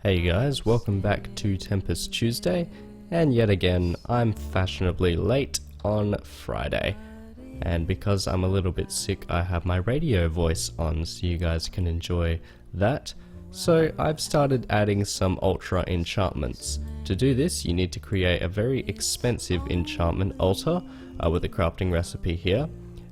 Hey guys, welcome back to Tempest Tuesday, and yet again I'm fashionably late on Friday. And because I'm a little bit sick, I have my radio voice on so you guys can enjoy that. So I've started adding some ultra enchantments. To do this, you need to create a very expensive enchantment altar with a crafting recipe here,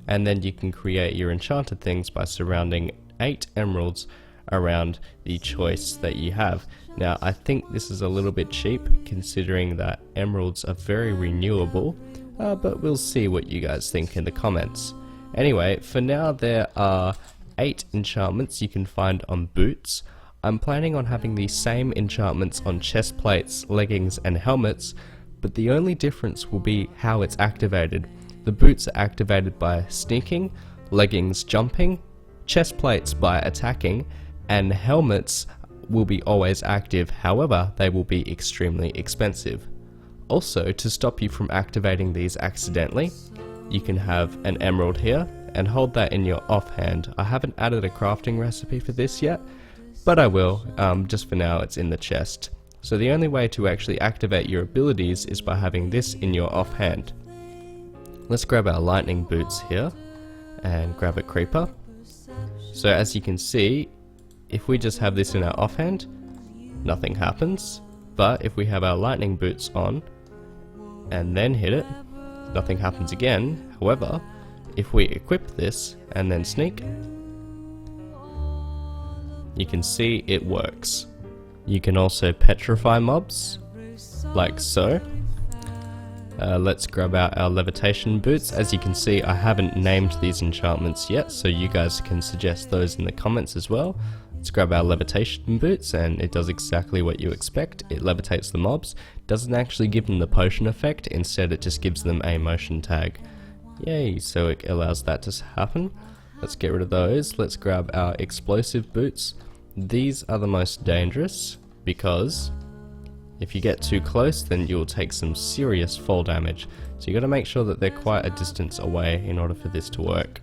and then you can create your enchanted things by surrounding 8 emeralds around the choice that you have. Now I think this is a little bit cheap considering that emeralds are very renewable, but we'll see what you guys think in the comments. Anyway, for now there are 8 enchantments you can find on boots. I'm planning on having the same enchantments on chest plates, leggings and helmets, but the only difference will be how it's activated. The boots are activated by sneaking, leggings jumping, chest plates by attacking, and helmets will be always active, however they will be extremely expensive. Also, to stop you from activating these accidentally, you can have an emerald here and hold that in your offhand. I haven't added a crafting recipe for this yet, but I will, just for now it's in the chest. So the only way to actually activate your abilities is by having this in your offhand. Let's grab our lightning boots here and grab a creeper. So as you can see, if we just have this in our offhand, nothing happens. But if we have our lightning boots on and then hit it, nothing happens again. However, if we equip this and then sneak, you can see it works. You can also petrify mobs, like so. Let's grab out our levitation boots. As you can see, I haven't named these enchantments yet, so you guys can suggest those in the comments as well. Let's grab our levitation boots, and it does exactly what you expect. It levitates the mobs. Doesn't actually give them the potion effect, instead it just gives them a motion tag. Yay, so it allows that to happen. Let's get rid of those. Let's grab our explosive boots. These are the most dangerous because if you get too close, then you'll take some serious fall damage. So you got to make sure that they're quite a distance away in order for this to work.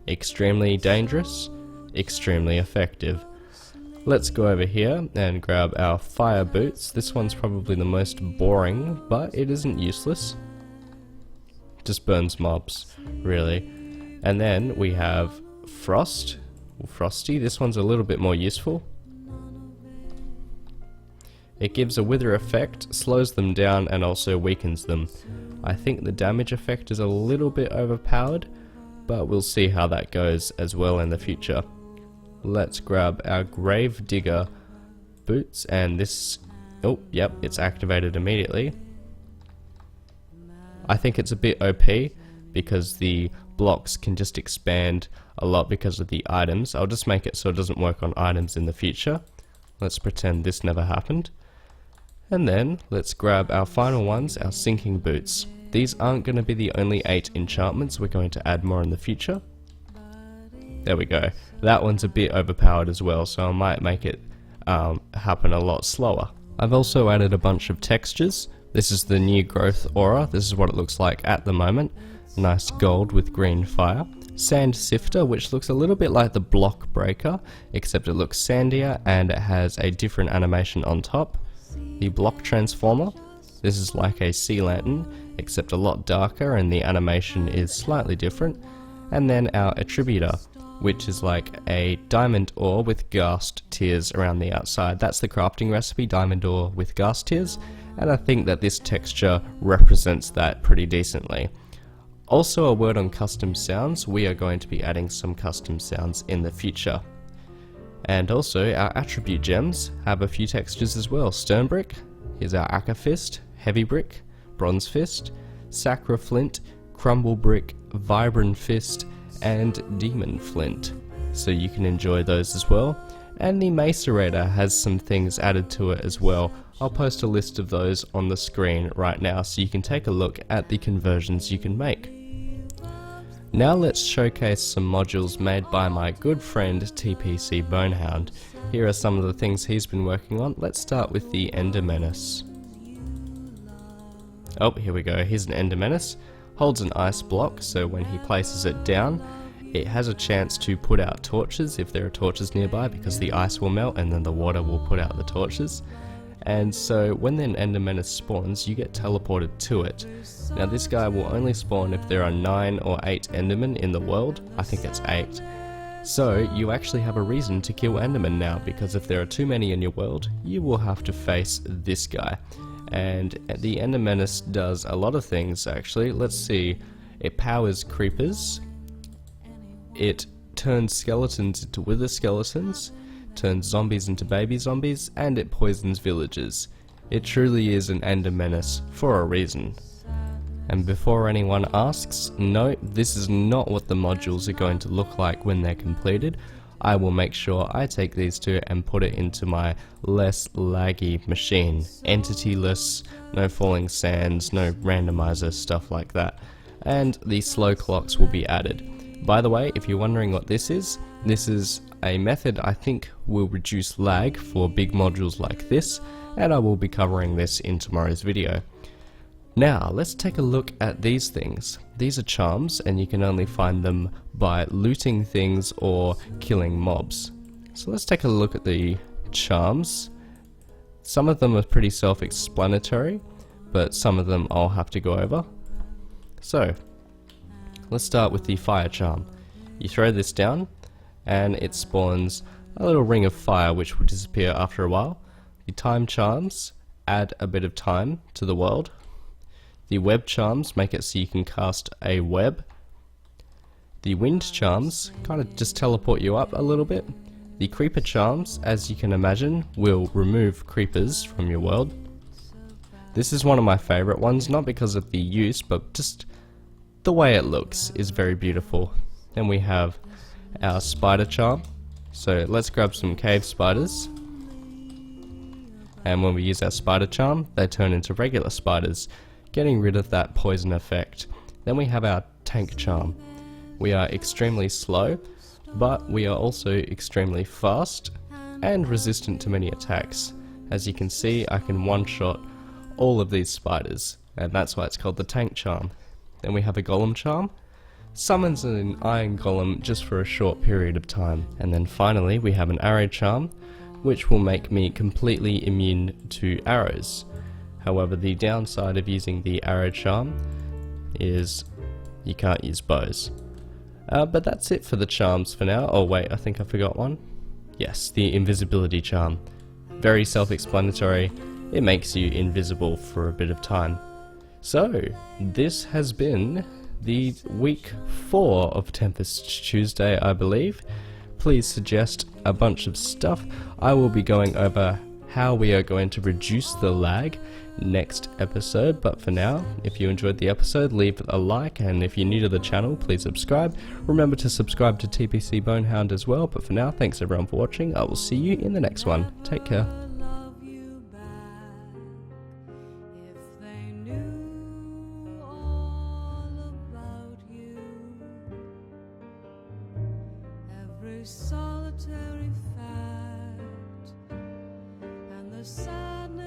Extremely dangerous, extremely effective. Let's go over here and grab our fire boots. This one's probably the most boring, but it isn't useless. Just burns mobs, really. And then we have frost. Frosty, this one's a little bit more useful. It gives a wither effect, slows them down and also weakens them. I think the damage effect is a little bit overpowered, but we'll see how that goes as well in the future. Let's grab our grave digger boots, and this, oh yep, it's activated immediately. I think it's a bit OP because the blocks can just expand a lot because of the items. I'll just make it so it doesn't work on items in the future. Let's pretend this never happened. And then let's grab our final ones, our sinking boots. These aren't going to be the only 8 enchantments, we're going to add more in the future. There we go. That one's a bit overpowered as well, so I might make it happen a lot slower. I've also added a bunch of textures. This is the new growth aura. This is what it looks like at the moment. Nice gold with green fire. Sand sifter, which looks a little bit like the block breaker, except it looks sandier and it has a different animation on top. The block transformer. This is like a sea lantern, except a lot darker and the animation is slightly different. And then our attributor, which is like a diamond ore with ghast tears around the outside. That's the crafting recipe, diamond ore with ghast tears, and I think that this texture represents that pretty decently. Also, a word on custom sounds. We are going to be adding some custom sounds in the future. And also, our attribute gems have a few textures as well. Stern brick, here's our Akka fist, heavy brick, bronze fist, sacra flint, crumble brick, vibrant fist, and demon flint. So you can enjoy those as well. And the macerator has some things added to it as well. I'll post a list of those on the screen right now so you can take a look at the conversions you can make. Now let's showcase some modules made by my good friend TPC Bonehound. Here are some of the things he's been working on. Let's start with the Ender Menace. Oh, here we go. Here's an Ender Menace. Holds an ice block, so when he places it down, it has a chance to put out torches if there are torches nearby, because the ice will melt and then the water will put out the torches. And so when an Enderman spawns, you get teleported to it. Now this guy will only spawn if there are 9 or 8 Endermen in the world. I think it's 8. So you actually have a reason to kill Endermen now, because if there are too many in your world, you will have to face this guy. And the Enderman does a lot of things actually. Let's see. It powers creepers. It turns skeletons into wither skeletons, turns zombies into baby zombies, and it poisons villagers. It truly is an Ender Menace for a reason. And before anyone asks, no, this is not what the modules are going to look like when they're completed. I will make sure I take these two and put it into my less laggy machine. Entity-less, no falling sands, no randomizer, stuff like that. And the slow clocks will be added. By the way, if you're wondering what this is a method I think will reduce lag for big modules like this, and I will be covering this in tomorrow's video. Now, let's take a look at these things. These are charms, and you can only find them by looting things or killing mobs. So let's take a look at the charms. Some of them are pretty self-explanatory, but some of them I'll have to go over. So, let's start with the fire charm. You throw this down, and it spawns a little ring of fire which will disappear after a while. The time charms add a bit of time to the world. The web charms make it so you can cast a web. The wind charms kind of just teleport you up a little bit. The creeper charms, as you can imagine, will remove creepers from your world. This is one of my favorite ones, not because of the use, but just the way it looks is very beautiful. Then we have our spider charm. So let's grab some cave spiders. And when we use our spider charm, they turn into regular spiders, getting rid of that poison effect. Then we have our tank charm. We are extremely slow, but we are also extremely fast and resistant to many attacks. As you can see, I can one-shot all of these spiders, and that's why it's called the tank charm. Then we have a Golem Charm. Summons an iron golem just for a short period of time. And then finally we have an arrow charm, which will make me completely immune to arrows. However, the downside of using the arrow charm is you can't use bows. But that's it for the charms for now. Oh wait, I think I forgot one. Yes, the Invisibility Charm. Very self-explanatory. It makes you invisible for a bit of time. So, this has been the week 4 of Tempest Tuesday, I believe. Please suggest a bunch of stuff. I will be going over how we are going to reduce the lag next episode, but for now, if you enjoyed the episode, leave a like, and if you're new to the channel, please subscribe. Remember to subscribe to TPC Bonehound as well, but for now, thanks everyone for watching. I will see you in the next one. Take care. Solitary fact and the sadness